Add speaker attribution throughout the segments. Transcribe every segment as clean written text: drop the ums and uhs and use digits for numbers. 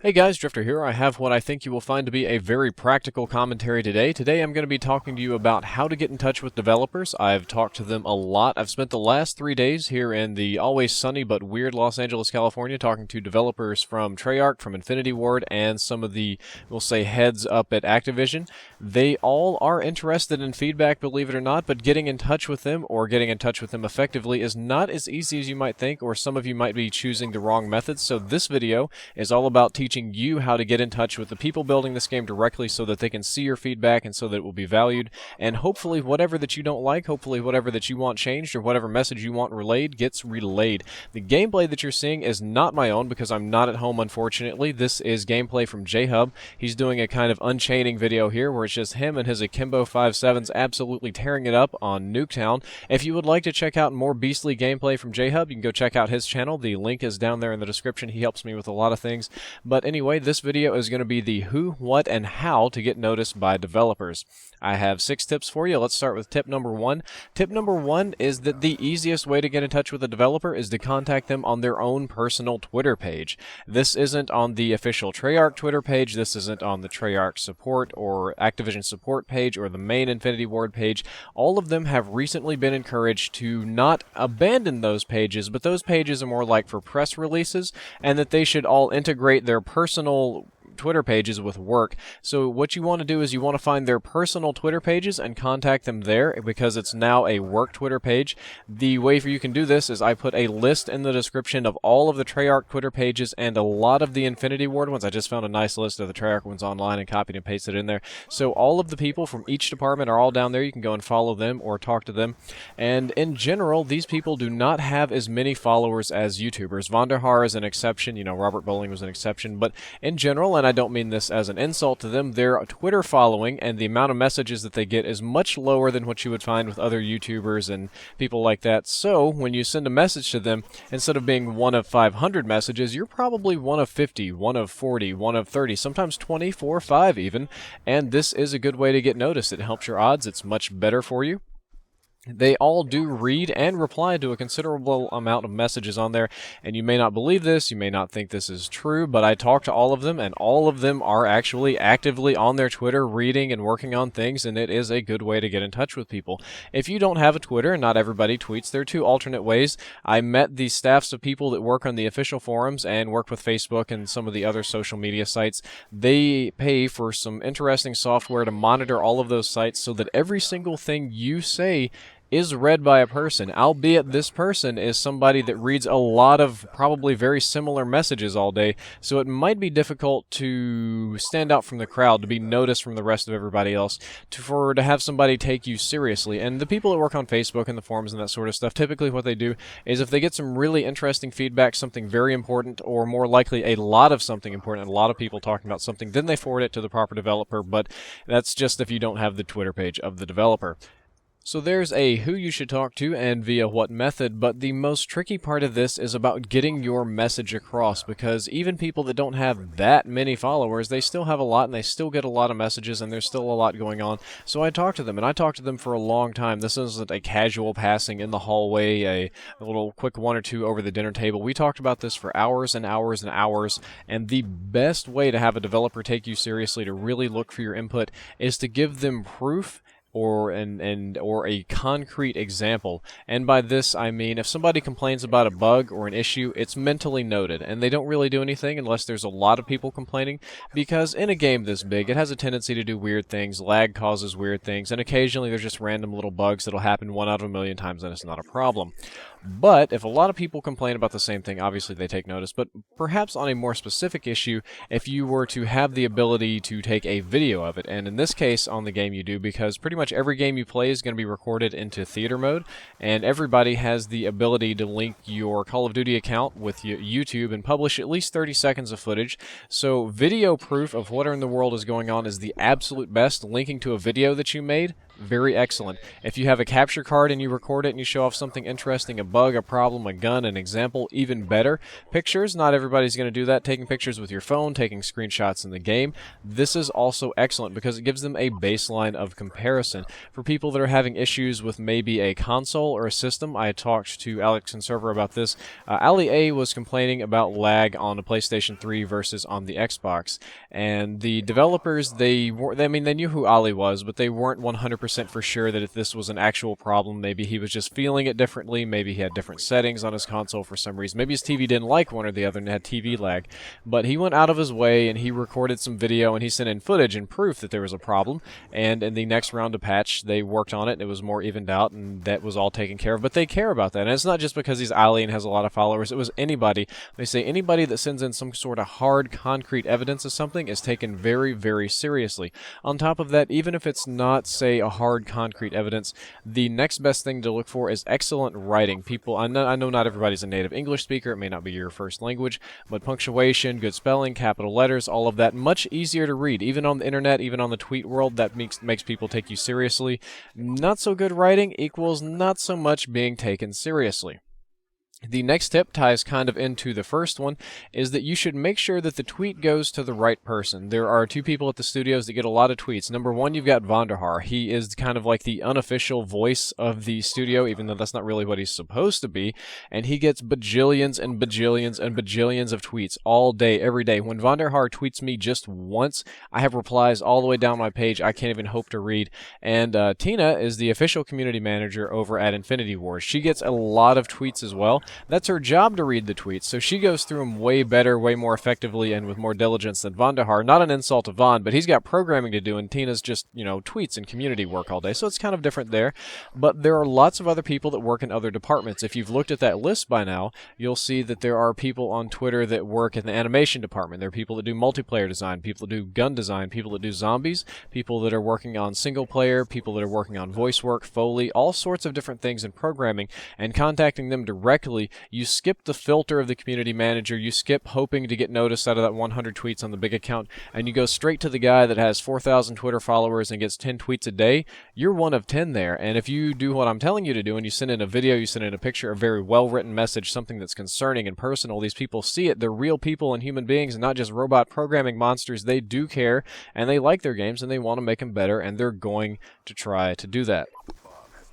Speaker 1: Hey guys, Drifter here. I have what I think you will find to be a very practical commentary today. Today I'm going to be talking to you about how to get in touch with developers. I've talked to them a lot. I've spent the last 3 days here in the always sunny but weird Los Angeles, California, talking to developers from Treyarch, from Infinity Ward, and some of the, we'll say, heads up at Activision. They all are interested in feedback, believe it or not, but getting in touch with them, or getting in touch with them effectively, is not as easy as you might think, or some of you might be choosing the wrong methods. So this video is all about teaching you how to get in touch with the people building this game directly so that they can see your feedback and so that it will be valued, and hopefully whatever that you don't like, hopefully whatever that you want changed, or whatever message you want relayed gets relayed. The gameplay that you're seeing is not my own because I'm not at home, unfortunately. This is gameplay from J-Hub. He's doing a kind of unchaining video here where it's just him and his Akimbo 5.7s absolutely tearing it up on Nuketown. If you would like to check out more beastly gameplay from J-Hub, you can go check out his channel. The link is down there in the description. He helps me with a lot of things. But anyway, this video is going to be the who, what, and how to get noticed by developers. I have 6 tips for you. Let's start with tip number 1. Tip number 1 is that the easiest way to get in touch with a developer is to contact them on their own personal Twitter page. This isn't on the official Treyarch Twitter page. This isn't on the Treyarch support or Activision support page or the main Infinity Ward page. All of them have recently been encouraged to not abandon those pages, but those pages are more like for press releases, and that they should all integrate their personal Twitter pages with work. So what you want to do is you want to find their personal Twitter pages and contact them there, because it's now a work Twitter page. The way for you can do this is I put a list in the description of all of the Treyarch Twitter pages and a lot of the Infinity Ward ones. I just found a nice list of the Treyarch ones online and copied and pasted it in there. So all of the people from each department are all down there. You can go and follow them or talk to them. And in general, these people do not have as many followers as YouTubers. Vonderhaar is an exception. You know, Robert Bowling was an exception. But in general, and I don't mean this as an insult to them, their Twitter following and the amount of messages that they get is much lower than what you would find with other YouTubers and people like that. So when you send a message to them, instead of being one of 500 messages, you're probably one of 50, one of 40, one of 30, sometimes 20, 4, 5 even. And this is a good way to get noticed. It helps your odds. It's much better for you. They all do read and reply to a considerable amount of messages on there, and you may not believe this, you may not think this is true, but I talked to all of them, and all of them are actually actively on their Twitter reading and working on things, and it is a good way to get in touch with people. If you don't have a Twitter, and not everybody tweets, there are 2 alternate ways. I met the staffs of people that work on the official forums and work with Facebook and some of the other social media sites. They pay for some interesting software to monitor all of those sites so that every single thing you say is read by a person, albeit this person is somebody that reads a lot of probably very similar messages all day, so it might be difficult to stand out from the crowd, to be noticed from the rest of everybody else, to have somebody take you seriously. And the people that work on Facebook and the forums and that sort of stuff, typically what they do is if they get some really interesting feedback, something very important, or more likely a lot of something important, a lot of people talking about something, then they forward it to the proper developer, but that's just if you don't have the Twitter page of the developer. So there's a who you should talk to and via what method, but the most tricky part of this is about getting your message across, because even people that don't have that many followers, they still have a lot and they still get a lot of messages and there's still a lot going on. So I talked to them, and I talked to them for a long time. This isn't a casual passing in the hallway, a little quick 1 or 2 over the dinner table. We talked about this for hours and hours and hours, and the best way to have a developer take you seriously, to really look for your input, is to give them proof or a concrete example. And by this I mean, if somebody complains about a bug or an issue, it's mentally noted, and they don't really do anything unless there's a lot of people complaining, because in a game this big, it has a tendency to do weird things. Lag causes weird things, and occasionally there's just random little bugs that'll happen 1 out of a million times, and it's not a problem. But if a lot of people complain about the same thing, obviously they take notice. But perhaps on a more specific issue, if you were to have the ability to take a video of it, and in this case on the game you do, because pretty much every game you play is going to be recorded into theater mode, and everybody has the ability to link your Call of Duty account with YouTube and publish at least 30 seconds of footage. So video proof of what in the world is going on is the absolute best. Linking to a video that you made, very excellent. If you have a capture card and you record it and you show off something interesting, a bug, a problem, a gun, an example, even better. Pictures, not everybody's going to do that. Taking pictures with your phone, taking screenshots in the game. This is also excellent because it gives them a baseline of comparison. For people that are having issues with maybe a console or a system, I talked to Alex and Server about this. Ali A was complaining about lag on the PlayStation 3 versus on the Xbox, and the developers, they knew who Ali was, but they weren't 100% for sure that if this was an actual problem. Maybe he was just feeling it differently, maybe he had different settings on his console for some reason, maybe his TV didn't like one or the other and had TV lag, but he went out of his way and he recorded some video and he sent in footage and proof that there was a problem, and in the next round of patch they worked on it and it was more evened out and that was all taken care of. But they care about that, and it's not just because he's Ali and has a lot of followers. It was anybody. They say anybody that sends in some sort of hard concrete evidence of something is taken very, very seriously. On top of that, even if it's not, say, a hard concrete evidence, the next best thing to look for is excellent writing. People, I know not everybody's a native English speaker, it may not be your first language, but punctuation, good spelling, capital letters, all of that, much easier to read. Even on the internet, even on the tweet world, that makes people take you seriously. Not so good writing equals not so much being taken seriously. The next tip ties kind of into the first one, is that you should make sure that the tweet goes to the right person. There are two people at the studios that get a lot of tweets. Number one, you've got Vonderhaar. He is kind of like the unofficial voice of the studio, even though that's not really what he's supposed to be, and he gets bajillions and bajillions and bajillions of tweets all day, every day. When Vonderhaar tweets me just once, I have replies all the way down my page I can't even hope to read. And Tina is the official community manager over at Infinity Wars. She gets a lot of tweets as well. That's her job, to read the tweets, so she goes through them way better, way more effectively, and with more diligence than Vonderhaar. Not an insult to Von, but he's got programming to do, and Tina's just, tweets and community work all day, so it's kind of different there. But there are lots of other people that work in other departments. If you've looked at that list by now, you'll see that there are people on Twitter that work in the animation department. There are people that do multiplayer design, people that do gun design, people that do zombies, people that are working on single player, people that are working on voice work, Foley, all sorts of different things in programming, and contacting them directly, you skip the filter of the community manager, you skip hoping to get noticed out of that 100 tweets on the big account, and you go straight to the guy that has 4,000 Twitter followers and gets 10 tweets a day. You're one of 10 there, and if you do what I'm telling you to do, and you send in a video, you send in a picture, a very well-written message, something that's concerning and personal, these people see it. They're real people and human beings and not just robot programming monsters. They do care, and they like their games, and they want to make them better, and they're going to try to do that.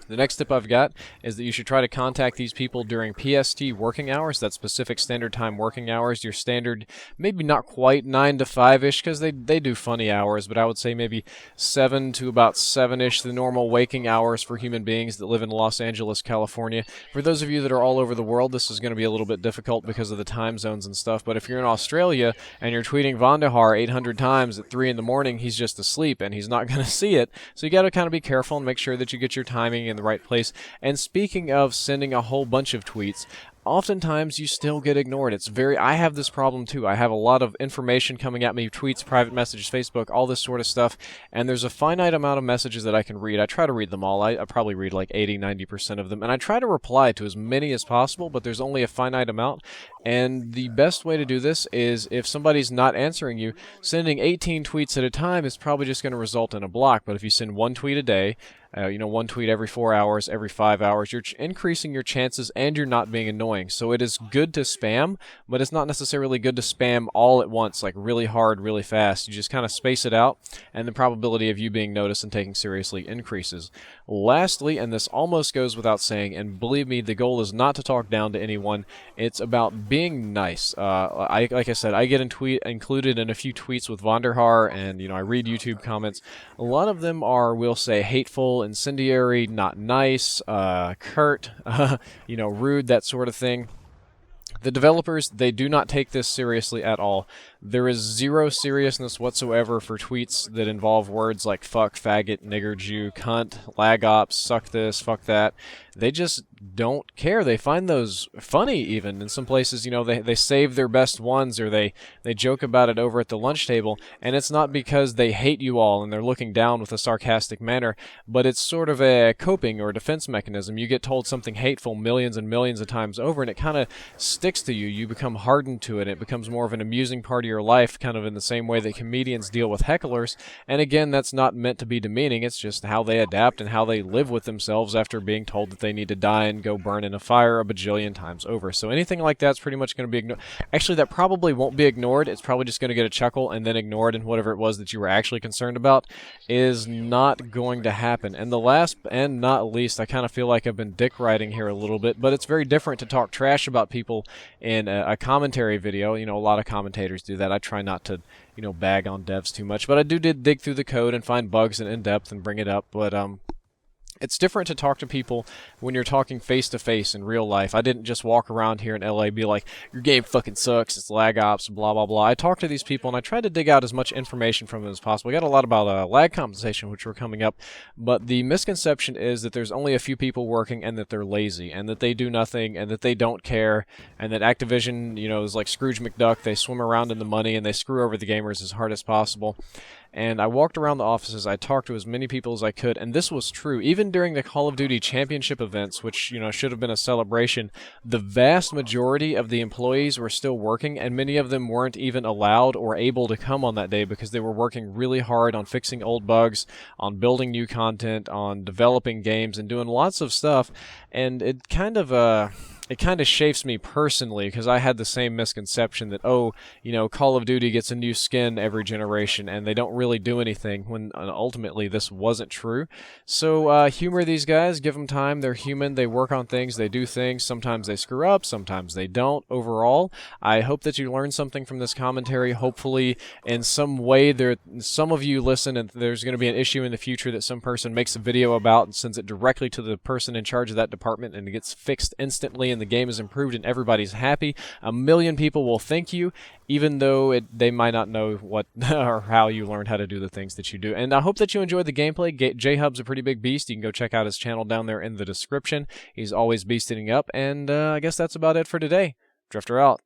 Speaker 1: The next tip I've got is that you should try to contact these people during PST working hours, that's Pacific Standard Time working hours, your standard, maybe not quite 9 to 5-ish, because they do funny hours, but I would say maybe 7 to about 7-ish, the normal waking hours for human beings that live in Los Angeles, California. For those of you that are all over the world, this is going to be a little bit difficult because of the time zones and stuff, but if you're in Australia and you're tweeting Vonderhaar 800 times at 3 in the morning, he's just asleep and he's not going to see it, so you got to kind of be careful and make sure that you get your timing in the right place. And speaking of sending a whole bunch of tweets, oftentimes you still get ignored. I have this problem too. I have a lot of information coming at me, tweets, private messages, Facebook, all this sort of stuff, and there's a finite amount of messages that I can read. I try to read them all. I probably read like 80-90% of them, and I try to reply to as many as possible, but there's only a finite amount. And the best way to do this is, if somebody's not answering you, sending 18 tweets at a time is probably just going to result in a block. But if you send one tweet a day, one tweet every 4 hours, every 5 hours, you're increasing your chances and you're not being annoying. So it is good to spam, but it's not necessarily good to spam all at once, like really hard, really fast. You just kind of space it out, and the probability of you being noticed and taken seriously increases. Lastly, and this almost goes without saying, and believe me, the goal is not to talk down to anyone. It's about being nice. Like I said, I get included in a few tweets with Vonderhaar, and I read YouTube comments. A lot of them are, we'll say, hateful, incendiary, not nice, curt, rude, that sort of thing. The developers, they do not take this seriously at all. There is zero seriousness whatsoever for tweets that involve words like fuck, faggot, nigger, Jew, cunt, lag ops, suck this, fuck that. They just don't care. They find those funny even. In some places, they save their best ones, or they joke about it over at the lunch table, and it's not because they hate you all and they're looking down with a sarcastic manner, but it's sort of a coping or defense mechanism. You get told something hateful millions and millions of times over, and it kind of sticks to you. You become hardened to it. It becomes more of an amusing part of your your life, kind of in the same way that comedians deal with hecklers. And again, that's not meant to be demeaning. It's just how they adapt and how they live with themselves after being told that they need to die and go burn in a fire a bajillion times over. So anything like that's pretty much going to be ignored. Actually, that probably won't be ignored. It's probably just going to get a chuckle and then ignored, and whatever it was that you were actually concerned about is not going to happen. And the last and not least, I kind of feel like I've been dick riding here a little bit, but it's very different to talk trash about people in a commentary video. You know, a lot of commentators do that. I try not to, you know, bag on devs too much, but I did dig through the code and find bugs in depth and bring it up. But it's different to talk to people when you're talking face-to-face in real life. I didn't just walk around here in LA be like, your game fucking sucks, it's lag ops, blah, blah, blah. I talked to these people, and I tried to dig out as much information from them as possible. We got a lot about lag compensation, which were coming up, but the misconception is that there's only a few people working and that they're lazy, and that they do nothing, and that they don't care, and that Activision, you know, is like Scrooge McDuck. They swim around in the money, and they screw over the gamers as hard as possible. And I walked around the offices, I talked to as many people as I could, and this was true. Even during the Call of Duty Championship events, which, you know, should have been a celebration, the vast majority of the employees were still working, and many of them weren't even allowed or able to come on that day because they were working really hard on fixing old bugs, on building new content, on developing games, and doing lots of stuff. And it kind of chafes me personally because I had the same misconception that, oh, you know, Call of Duty gets a new skin every generation and they don't really do anything, when ultimately this wasn't true. So humor these guys, give them time, they're human, they work on things, they do things, sometimes they screw up, sometimes they don't. Overall, I hope that you learned something from this commentary. Hopefully in some way some of you listen and there's going to be an issue in the future that some person makes a video about and sends it directly to the person in charge of that department and it gets fixed instantly and the game is improved and everybody's happy. A million people will thank you, even though they might not know what or how you learned how to do the things that you do. And I hope that you enjoyed the gameplay. J-Hub's a pretty big beast. You can go check out his channel down there in the description. He's always beasting up, and I guess that's about it for today. Drifter out.